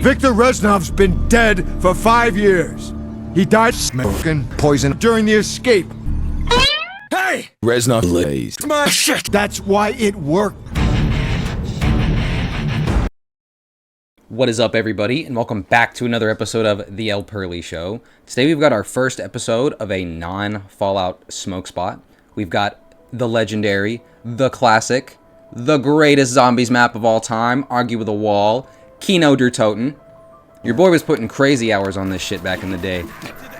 Victor Reznov's been dead for 5 years. He died smoking poison during the escape. Hey! Reznov blazed My shit! That's why it worked. What is up, everybody, and welcome back to another episode of the Lpearly Show. Today we've got our first episode of a non-Fallout smoke spot. We've got the legendary, the classic, the greatest zombies map of all time, argue with a wall, Kino der Toten. Your boy was putting crazy hours on this shit back in the day.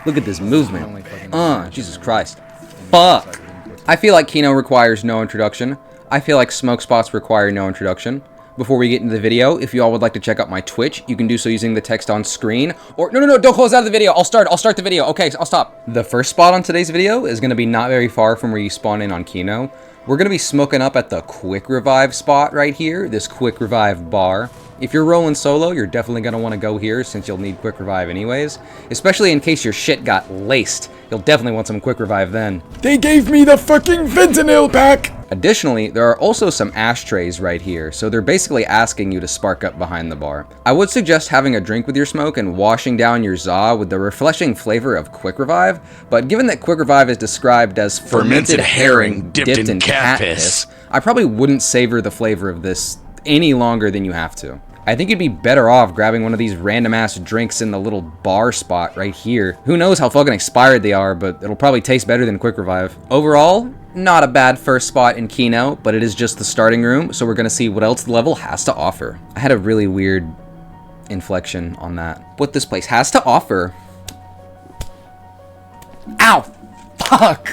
Look at this movement. Jesus Christ. Fuck. I feel like Kino requires no introduction. I feel like smoke spots require no introduction. Before we get into the video, if you all would like to check out my Twitch, you can do so using the text on screen. Or, no, don't close out of the video. I'll start the video. Okay, I'll stop. The first spot on today's video is going to be not very far from where you spawn in on Kino. We're going to be smoking up at the quick revive spot right here, this quick revive bar. If you're rolling solo, you're definitely going to want to go here since you'll need quick revive anyways. Especially in case your shit got laced. You'll definitely want some quick revive then. They gave me the fucking fentanyl pack! Additionally, there are also some ashtrays right here, so they're basically asking you to spark up behind the bar. I would suggest having a drink with your smoke and washing down your za with the refreshing flavor of quick revive, but given that quick revive is described as fermented herring dipped in cat piss, I probably wouldn't savor the flavor of this any longer than you have to. I think you'd be better off grabbing one of these random ass drinks in the little bar spot right here. Who knows how fucking expired they are, but it'll probably taste better than quick revive. Overall, not a bad first spot in Kino, but it is just the starting room, so we're gonna see what else the level has to offer. I had a really weird inflection on that. What this place has to offer. Ow! Fuck!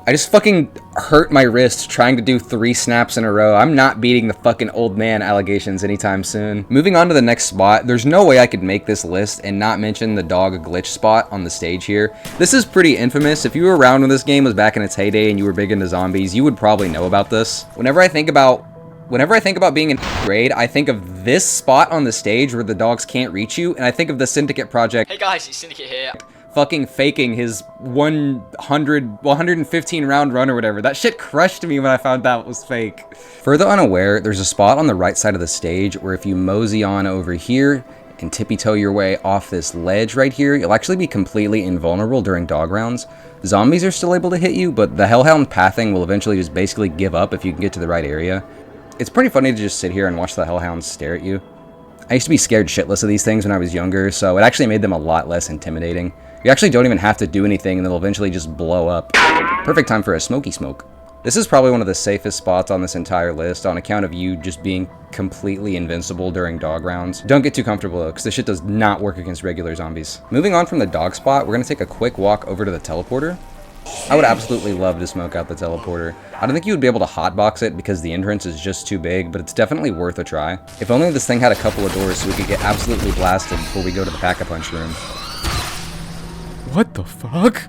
I just fucking hurt my wrist trying to do 3 snaps in a row. I'm not beating the fucking old man allegations anytime soon. Moving on to the next spot, there's no way I could make this list and not mention the dog glitch spot on the stage here. This is pretty infamous. If you were around when this game was back in its heyday and you were big into zombies, you would probably know about this. Whenever I think about being in grade, I think of this spot on the stage where the dogs can't reach you, and I think of the Syndicate project. Hey guys, it's Syndicate here. Fucking faking his 115 round run or whatever. That shit crushed me when I found that was fake. Further unaware, there's a spot on the right side of the stage where if you mosey on over here and tippy-toe your way off this ledge right here, you'll actually be completely invulnerable during dog rounds. Zombies are still able to hit you, but the Hellhound pathing will eventually just basically give up if you can get to the right area. It's pretty funny to just sit here and watch the Hellhounds stare at you. I used to be scared shitless of these things when I was younger, so it actually made them a lot less intimidating. You actually don't even have to do anything and they'll eventually just blow up. Perfect time for a smoky smoke. This is probably one of the safest spots on this entire list on account of you just being completely invincible during dog rounds. Don't get too comfortable though, because this shit does not work against regular zombies. Moving on from the dog spot, we're going to take a quick walk over to the teleporter. I would absolutely love to smoke out the teleporter. I don't think you would be able to hotbox it because the entrance is just too big, but it's definitely worth a try. If only this thing had a couple of doors so we could get absolutely blasted before we go to the pack-a-punch room. What the fuck?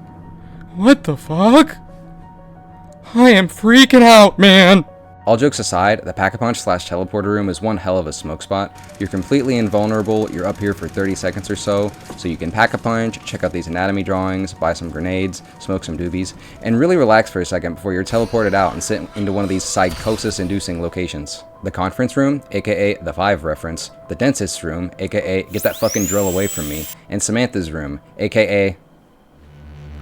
What the fuck? I am freaking out, man! All jokes aside, the pack-a-punch / teleporter room is one hell of a smoke spot. You're completely invulnerable, you're up here for 30 seconds or so you can pack-a-punch, check out these anatomy drawings, buy some grenades, smoke some doobies, and really relax for a second before you're teleported out and sit into one of these psychosis-inducing locations. The conference room, aka the 5 reference, the dentist's room, aka get that fucking drill away from me, and Samantha's room, aka...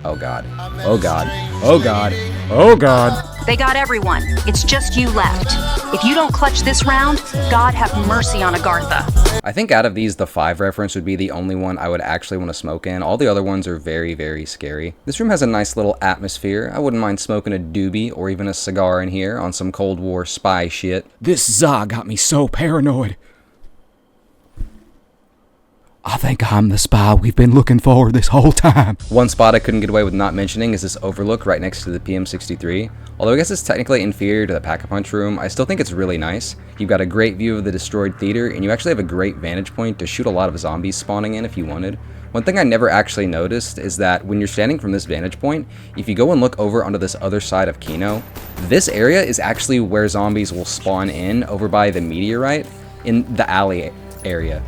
oh god. Oh god. Oh god. Oh god. They got everyone. It's just you left. If you don't clutch this round, God have mercy on Agartha. I think out of these, the 5 reference would be the only one I would actually want to smoke in. All the other ones are very, very scary. This room has a nice little atmosphere. I wouldn't mind smoking a doobie or even a cigar in here on some Cold War spy shit. This za got me so paranoid. I think I'm the spy we've been looking for this whole time. One spot I couldn't get away with not mentioning is this overlook right next to the PM63. Although I guess it's technically inferior to the pack-a-punch room, I still think it's really nice. You've got a great view of the destroyed theater, and you actually have a great vantage point to shoot a lot of zombies spawning in if you wanted. One thing I never actually noticed is that when you're standing from this vantage point, if you go and look over onto this other side of Kino, this area is actually where zombies will spawn in over by the meteorite in the alley area.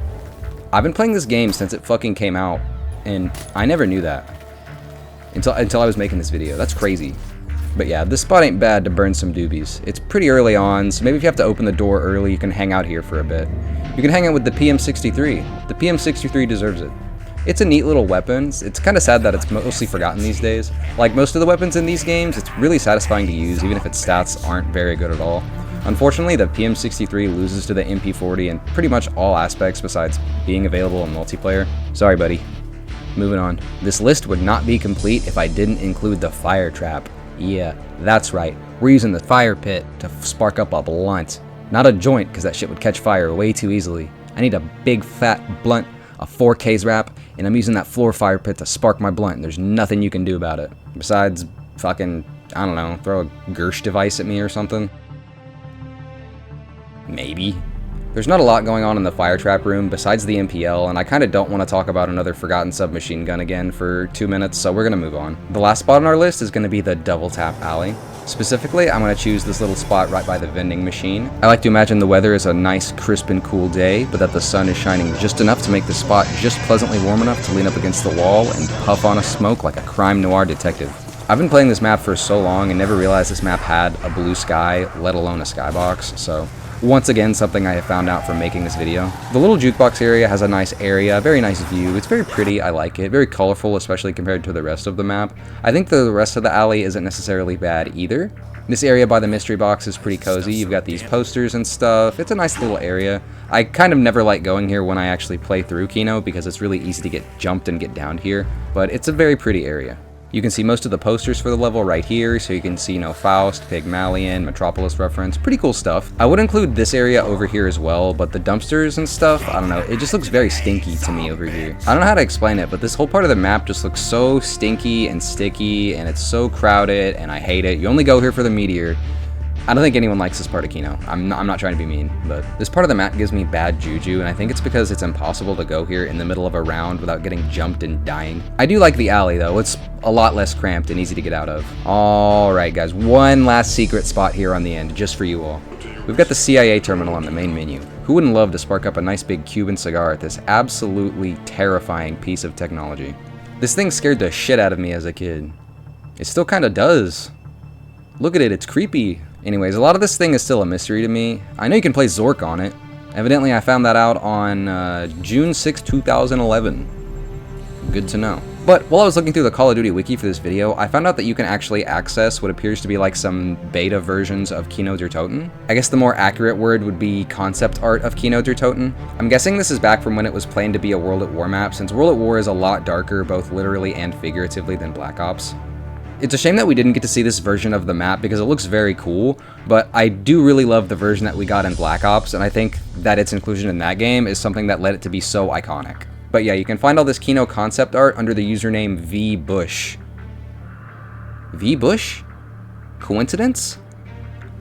I've been playing this game since it fucking came out, and I never knew that until I was making this video. That's crazy. But yeah, this spot ain't bad to burn some doobies. It's pretty early on, so maybe if you have to open the door early, you can hang out here for a bit. You can hang out with the PM63. The PM63 deserves it. It's a neat little weapon. It's kind of sad that it's mostly forgotten these days. Like most of the weapons in these games, it's really satisfying to use, even if its stats aren't very good at all. Unfortunately, the PM63 loses to the MP40 in pretty much all aspects besides being available in multiplayer. Sorry, buddy. Moving on. This list would not be complete if I didn't include the fire trap. Yeah, that's right. We're using the fire pit to spark up a blunt. Not a joint, because that shit would catch fire way too easily. I need a big fat blunt, a 4Ks wrap, and I'm using that floor fire pit to spark my blunt, and there's nothing you can do about it. Besides, fucking, I don't know, throw a Gersh device at me or something. Maybe. There's not a lot going on in the fire trap room besides the MPL, and I kind of don't want to talk about another forgotten submachine gun again for 2 minutes, so we're going to move on. The last spot on our list is going to be the double tap alley. Specifically, I'm going to choose this little spot right by the vending machine. I like to imagine the weather is a nice, crisp, and cool day, but that the sun is shining just enough to make the spot just pleasantly warm enough to lean up against the wall and puff on a smoke like a crime noir detective. I've been playing this map for so long and never realized this map had a blue sky, let alone a skybox, so once again, something I have found out from making this video. The little jukebox area has a nice area, very nice view. It's very pretty, I like it. Very colorful, especially compared to the rest of the map. I think the rest of the alley isn't necessarily bad either. This area by the mystery box is pretty cozy. You've got these posters and stuff. It's a nice little area. I kind of never like going here when I actually play through Kino because it's really easy to get jumped and get downed here, but it's a very pretty area. You can see most of the posters for the level right here, so you can see, you know, Faust, Pygmalion, Metropolis reference, pretty cool stuff. I would include this area over here as well, but the dumpsters and stuff, I don't know, it just looks very stinky to me over here. I don't know how to explain it, but this whole part of the map just looks so stinky and sticky, and it's so crowded, and I hate it. You only go here for the meteor. I don't think anyone likes this part of Kino. I'm not trying to be mean, but this part of the map gives me bad juju, and I think it's because it's impossible to go here in the middle of a round without getting jumped and dying. I do like the alley, though. It's a lot less cramped and easy to get out of. Alright, guys, one last secret spot here on the end, just for you all. We've got the CIA terminal on the main menu. Who wouldn't love to spark up a nice big Cuban cigar at this absolutely terrifying piece of technology? This thing scared the shit out of me as a kid. It still kind of does. Look at it, it's creepy. Anyways, a lot of this thing is still a mystery to me. I know you can play Zork on it. Evidently, I found that out on June 6, 2011. Good to know. But while I was looking through the Call of Duty wiki for this video, I found out that you can actually access what appears to be like some beta versions of Kino der Toten. I guess the more accurate word would be concept art of Kino der Toten. I'm guessing this is back from when it was planned to be a World at War map, since World at War is a lot darker, both literally and figuratively, than Black Ops. It's a shame that we didn't get to see this version of the map because it looks very cool, but I do really love the version that we got in Black Ops, and I think that its inclusion in that game is something that led it to be so iconic. But yeah, you can find all this Kino concept art under the username vbush. Vbush? Coincidence?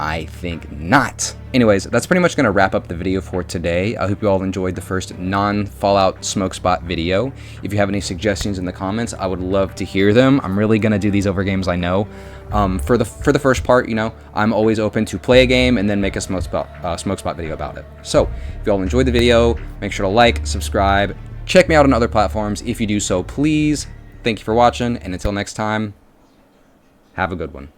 I think not. Anyways, that's pretty much going to wrap up the video for today. I hope you all enjoyed the first non-Fallout smoke spot video. If you have any suggestions in the comments, I would love to hear them. I'm really going to do these over games, I know. For the first part, you know, I'm always open to play a game and then make a smoke spot video about it. So, if you all enjoyed the video, make sure to like, subscribe, check me out on other platforms. If you do so, please. Thank you for watching, and until next time, have a good one.